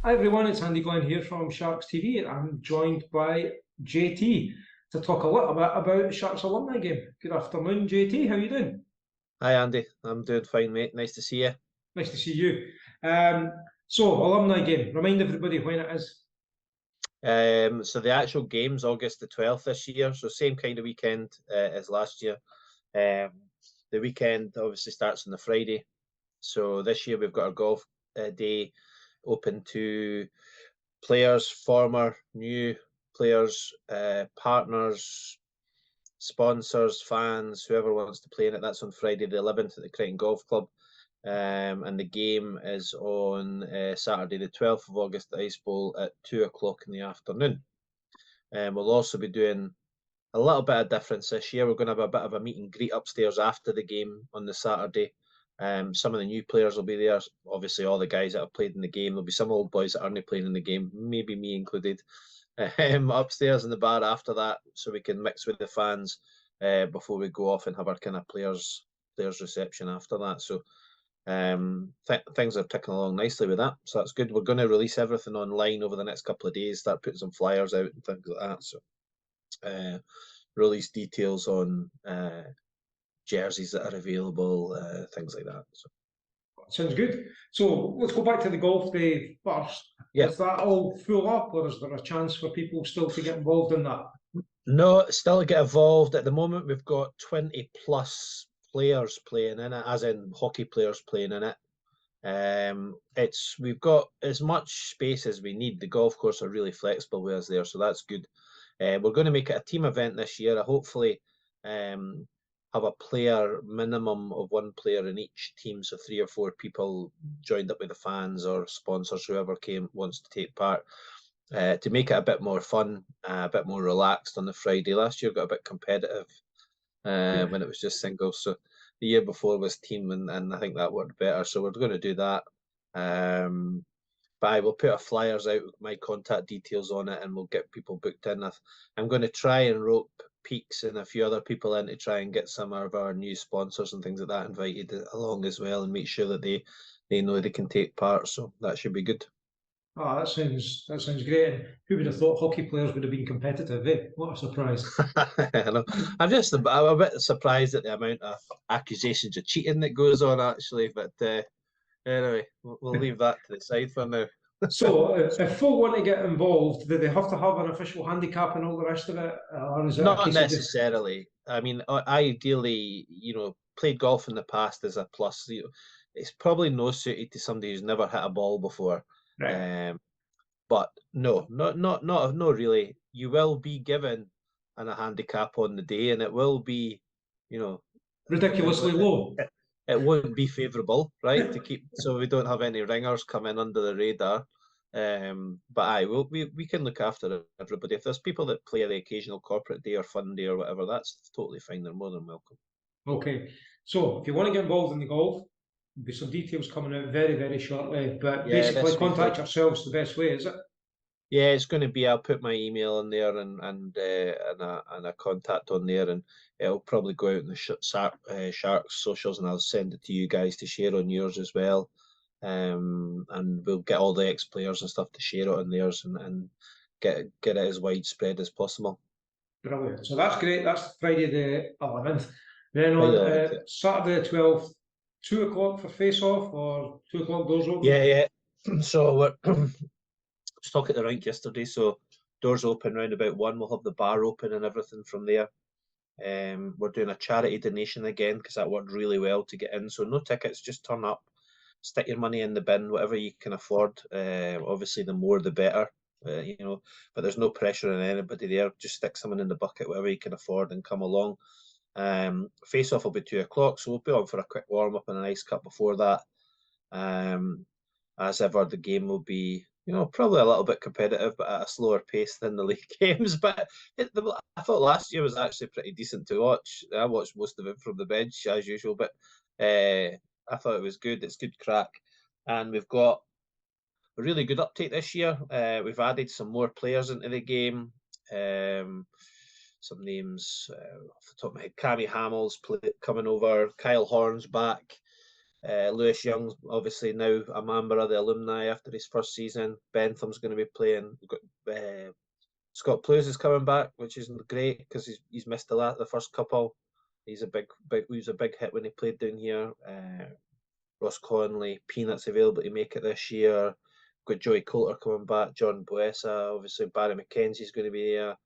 Hi everyone, it's Andy Glen here from Sharks TV. I'm joined by JT to talk a little bit about Sharks alumni game. Good afternoon, JT. How are you doing? Hi Andy, I'm doing fine, mate. Nice to see you. Nice to see you. Um, alumni game. Remind everybody when it is. So the actual game's August the 12th this year, so same kind of weekend as last year. Um, the weekend obviously starts on the Friday. So this year we've got our golf day open to players, former, new players, partners, sponsors, fans, whoever wants to play in it. That's on Friday the 11th at the Crichton Golf Club. And the game is on Saturday, the 12th of August, at Ice Bowl at 2 o'clock in the afternoon. We'll also be doing a little bit of difference this year. We're going to have a bit of a meet and greet upstairs after the game on the Saturday. Some of the new players will be there. Obviously, all the guys that have played in the game. There'll be some old boys that aren't playing in the game, maybe me included, upstairs in the bar after that, so we can mix with the fans before we go off and have our kind of players reception after that. So things are ticking along nicely with that, so that's good. We're going to release everything online over the next couple of days, start putting some flyers out and things like that. So release details on jerseys that are available, things like that. So Sounds good. So let's go back to the golf day first. yeah, Is that all full up, or is there a chance for people still to get involved in that? no, still get involved. At the moment, we've got 20 plus players playing in it, as in hockey players playing in it. It's we've got as much space as we need. The golf course are really flexible with us there, so that's good. We're going to make it a team event this year. I hopefully have a player minimum of one player in each team, so 3 or 4 people joined up with the fans or sponsors, whoever came wants to take part. To make it a bit more fun, a bit more relaxed on the Friday. Last year got a bit competitive Yeah. when it was just singles. So the year before was team, and I think that worked better. So we're going to do that. But I will put a flyers out with my contact details on it, and we'll get people booked in. I'm going to try and rope Peaks and a few other people in to try and get some of our new sponsors and things like that invited along as well, and make sure that they know they can take part. So that should be good. Oh, that sounds great. And who would have thought hockey players would have been competitive, eh? What a surprise. I know. I'm a bit surprised at the amount of accusations of cheating that goes on actually, but anyway, we'll leave that to the side for now. So, if folk want to get involved, do they have to have an official handicap and all the rest of it, or is it a Not case of just necessarily. I mean, ideally, played golf in the past is a plus. It's probably no suited to somebody who's never hit a ball before. right, Um, but no, no, really. You will be given a handicap on the day, and it will be, you know, ridiculously low? it won't be favourable, right? To keep so we don't have any ringers coming under the radar. But we can look after everybody. If there's people that play the occasional corporate day or fun day or whatever, that's totally fine. They're more than welcome. Okay, so if you want to get involved in the golf, there'll be some details coming out very, very shortly. But Yeah, basically, this week. contact yourselves the best way, is it? Yeah, it's going to be. I'll put my email in there and a contact on there, and it'll probably go out in the Sharks socials, and I'll send it to you guys to share on yours as well. And we'll get all the ex players and stuff to share it on theirs, and get it as widespread as possible. Brilliant. So that's great. That's Friday the 11th. Then Right, on I like it. Saturday the 12th, 2 o'clock for face off, or 2 o'clock doors Yeah, open? yeah. So we're stuck at the rink yesterday, so doors open round about 1. We'll have the bar open and everything from there. We're doing a charity donation again because that worked really well to get in. So no tickets, just turn up, stick your money in the bin, whatever you can afford. Obviously, the more the better, But there's no pressure on anybody there. Just stick someone in the bucket, whatever you can afford, and come along. Face off will be 2 o'clock, so we'll be on for a quick warm up and a nice cup before that. Um, as ever, the game will be, probably a little bit competitive, but at a slower pace than the league games. But I thought last year was actually pretty decent to watch. I watched most of it from the bench as usual, but I thought it was good. It's good crack, and we've got a really good uptake this year. We've added some more players into the game. Some names off the top of my head: Cammy Hamill's coming over, Kyle Horn's back. Lewis Young's obviously now a member of the Alumni after his first season. Bentham's going to be playing. We've got Scott Plews is coming back, which is great because he's missed the first couple. He was a big hit when he played down here. Ross Conley, Peanuts available to make it this year. Got Joey Coulter coming back, John Boessa, obviously Barry McKenzie's going to be there.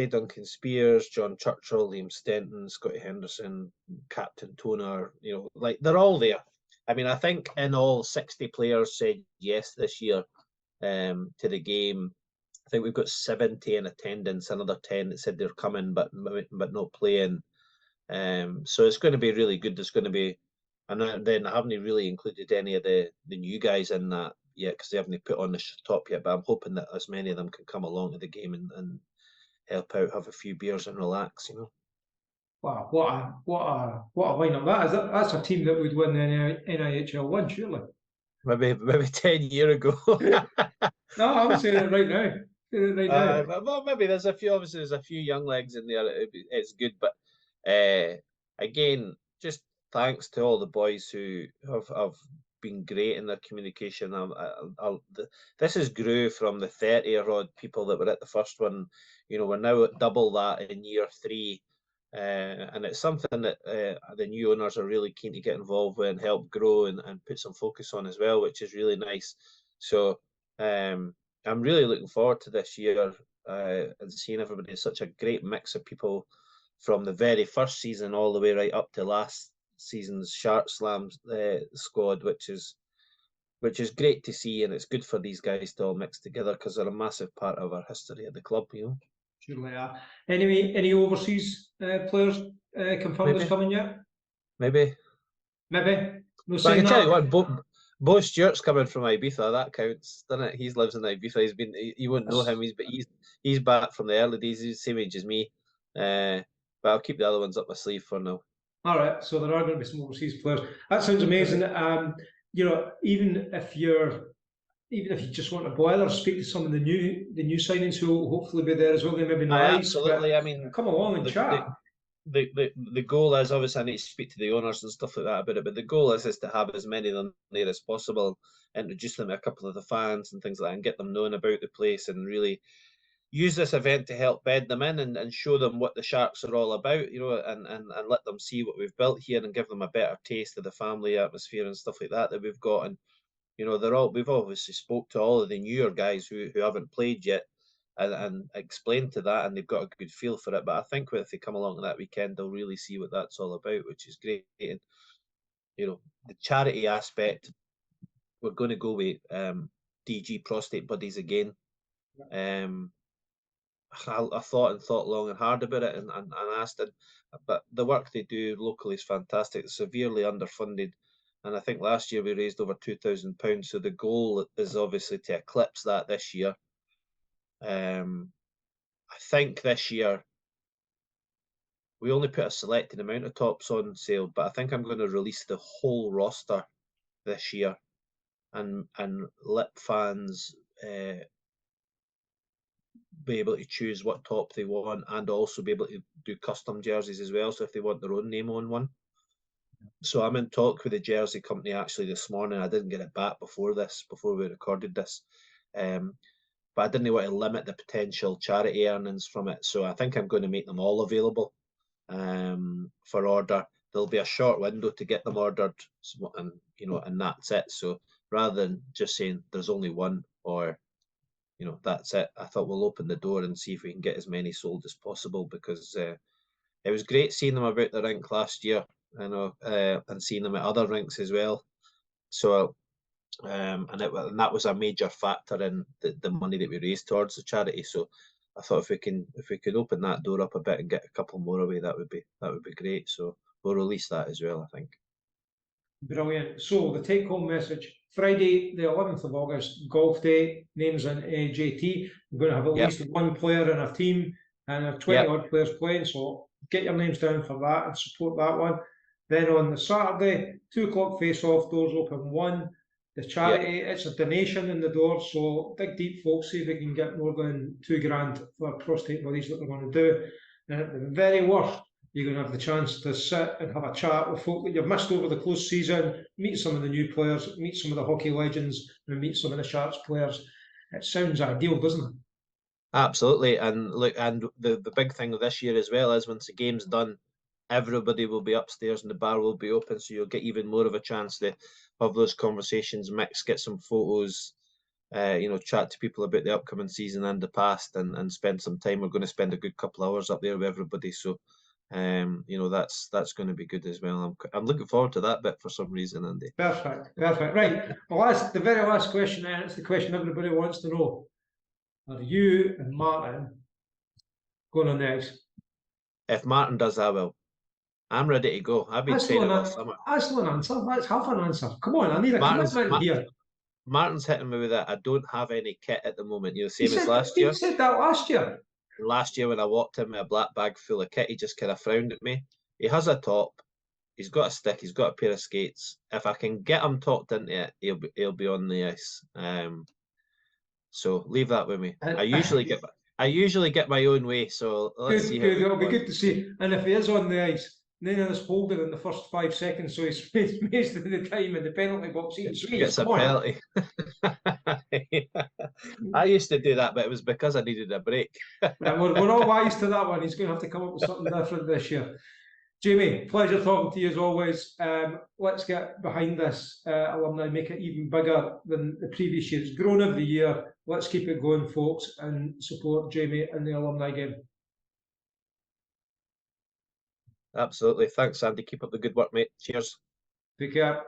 Duncan Spears, John Churchill, Liam Stenton, Scotty Henderson, Captain Toner, like they're all there. I mean, I think in all 60 players said yes this year to the game. I think we've got 70 in attendance, another 10 that said they're coming but not playing. So it's going to be really good. There's going to be, and then I haven't really included any of the new guys in that yet because they haven't put on the top yet. But I'm hoping that as many of them can come along to the game and help out, have a few beers and relax. Wow, what a lineup that is! That's a team that would win the NIHL one, surely. Maybe 10 years ago. No, I'm saying it right now. Well, maybe there's a few young legs in there. It's good, but again, just thanks to all the boys who have been great in their communication. This has grew from the 30-odd people that were at the first one. We're now at double that in year 3. And it's something that the new owners are really keen to get involved with and help grow and put some focus on as well, which is really nice. So I'm really looking forward to this year and seeing everybody. It's such a great mix of people from the very first season all the way right up to last season's Shark Slam squad, which is great to see, and it's good for these guys to all mix together because they're a massive part of our history at the club. Surely are. Any overseas players confirmed as coming yet? Maybe. No, but I can tell you what, Bo Stewart's coming from Ibiza. That counts, doesn't it? He lives in Ibiza. You won't know him. He's back from the early days. He's the same age as me. But I'll keep the other ones up my sleeve for now. All right. So there are going to be some overseas players. That sounds amazing. Even if you just want a boiler, speak to some of the new signings who will hopefully be there as well. They maybe not. Absolutely. I mean, come along and chat. The goal is, obviously I need to speak to the owners and stuff like that about it, but the goal is to have as many of them there as possible, introduce them to a couple of the fans and things like that, and get them knowing about the place, and really use this event to help bed them in and show them what the Sharks are all about, and let them see what we've built here and give them a better taste of the family atmosphere and stuff like that we've got. And we've obviously spoke to all of the newer guys who haven't played yet and explained to that, and they've got a good feel for it. But I think if they come along that weekend, they'll really see what that's all about, which is great. And the charity aspect, we're going to go with DG Prostate Buddies again. I thought long and hard about it and asked it, but the work they do locally is fantastic. It's severely underfunded, and I think last year we raised over £2,000. So the goal is obviously to eclipse that this year. I think this year we only put a selected amount of tops on sale, but I think I'm going to release the whole roster this year and let fans be able to choose what top they want, and also be able to do custom jerseys as well, so if they want their own name on one. So I'm in talk with the jersey company actually this morning. I didn't get it back before we recorded this, but I didn't want to limit the potential charity earnings from it, so I think I'm going to make them all available for order. There'll be a short window to get them ordered, and that's it. So rather than just saying there's only one, or that's it, I thought we'll open the door and see if we can get as many sold as possible, because it was great seeing them about the rink last year, and seeing them at other rinks as well. So, and that was a major factor in the money that we raised towards the charity. So I thought if we could open that door up a bit and get a couple more away, that would be great. So we'll release that as well, I think. Brilliant. So the take-home message: Friday, the 11th of August, golf day. Names in JT. We're going to have at least one player in our team, and have 20-odd players playing. So get your names down for that and support that one. Then on the Saturday, 2 o'clock face-off. Doors open 1. The charity, it's a donation in the door. So dig deep, folks. See if we can get more than £2,000 for prostate buddies that we're going to do. And at the very worst, You're going to have the chance to sit and have a chat with folk that you've missed over the close season, meet some of the new players, meet some of the hockey legends, and meet some of the Sharks players. It sounds ideal, doesn't it? Absolutely, and look, and the big thing this year as well is once the game's done, everybody will be upstairs and the bar will be open, so you'll get even more of a chance to have those conversations, mix, get some photos, chat to people about the upcoming season and the past, and spend some time. We're going to spend a good couple of hours up there with everybody, so that's going to be good as well. I'm looking forward to that bit for some reason, Andy. Perfect. Right. The very last question, and it's the question everybody wants to know. Are you and Martin going on the ice? If Martin does, I will. I'm ready to go. I've been training all summer. That's not an answer. That's half an answer. Come on, I need a commitment here. Martin's hitting me with that. I don't have any kit at the moment. Same as last year. You said that last year. Last year when I walked in with a black bag full of kit, he just kind of frowned at me. He has a top. He's got a stick. He's got a pair of skates. If I can get him talked into it, he'll be on the ice. So leave that with me. I usually get my own way. So let's see. Good. It'll be good to see. And if he is on the ice, none of us hold him in the first 5 seconds, so he's wasting the time in the penalty box. He gets a penalty. I used to do that, but it was because I needed a break. We're all wise to that one. He's going to have to come up with something different this year. Jamie, pleasure talking to you as always. Let's get behind this alumni, make it even bigger than the previous year. It's grown every year. Let's keep it going, folks, and support Jamie in the alumni game. Absolutely. Thanks, Andy. Keep up the good work, mate. Cheers. Take care.